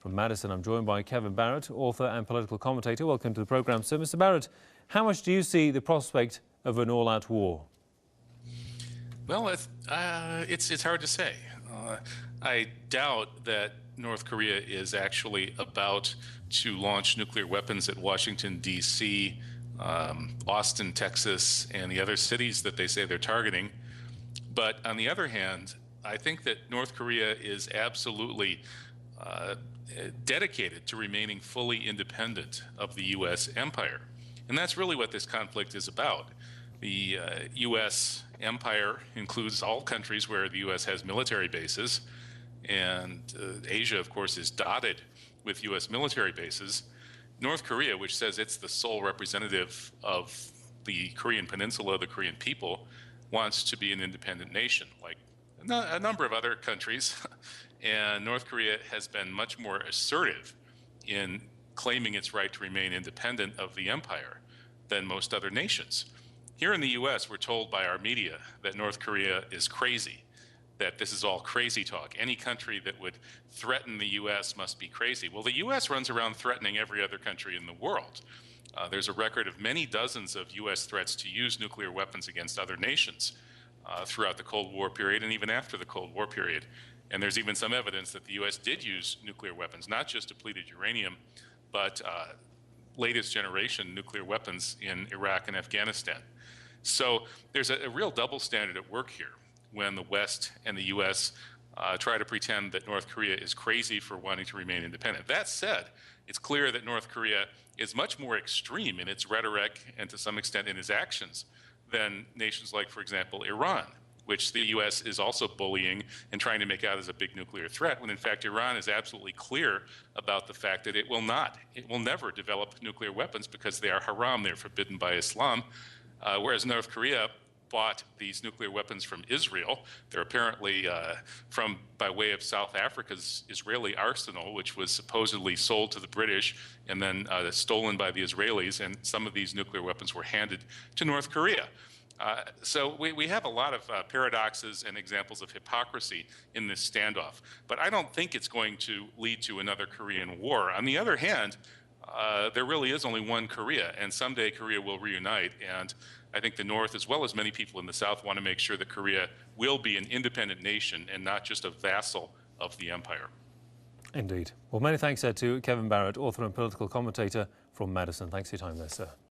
From Madison, I'm joined by Kevin Barrett, author and political commentator. Welcome to the programme. So, Mr. Barrett, how much do you see the prospect of an all-out war? Well, it's hard to say. I doubt that North Korea is actually about to launch nuclear weapons at Washington, D.C., Austin, Texas, and the other cities that they say they're targeting. But on the other hand, I think that North Korea is absolutely dedicated to remaining fully independent of the U.S. empire. And that's really what this conflict is about. The U.S. empire includes all countries where the U.S. has military bases, and Asia, of course, is dotted with U.S. military bases. North Korea, which says it's the sole representative of the Korean Peninsula, the Korean people, wants to be an independent nation, like a number of other countries. And North Korea has been much more assertive in claiming its right to remain independent of the empire than most other nations. Here in the U.S., we're told by our media that North Korea is crazy, that this is all crazy talk. Any country that would threaten the U.S. must be crazy. Well, the U.S. runs around threatening every other country in the world. There's a record of many dozens of U.S. threats to use nuclear weapons against other nations throughout the Cold War period and even after the Cold War period. And there's even some evidence that the U.S. did use nuclear weapons, not just depleted uranium, but latest generation nuclear weapons in Iraq and Afghanistan. So there's a real double standard at work here when the West and the U.S. Try to pretend that North Korea is crazy for wanting to remain independent. That said, it's clear that North Korea is much more extreme in its rhetoric and to some extent in its actions than nations like, for example, Iran, which the U.S. is also bullying and trying to make out as a big nuclear threat, when in fact Iran is absolutely clear about the fact that it will never develop nuclear weapons because they are haram, they're forbidden by Islam, whereas North Korea bought these nuclear weapons from Israel. They're apparently by way of South Africa's Israeli arsenal, which was supposedly sold to the British and then stolen by the Israelis, and some of these nuclear weapons were handed to North Korea. So we have a lot of paradoxes and examples of hypocrisy in this standoff, but I don't think it's going to lead to another Korean war. On the other hand, there really is only one Korea, and someday Korea will reunite, and I think the North, as well as many people in the South, want to make sure that Korea will be an independent nation and not just a vassal of the empire. Indeed. Well, many thanks to Kevin Barrett, author and political commentator from Madison. Thanks for your time there, sir.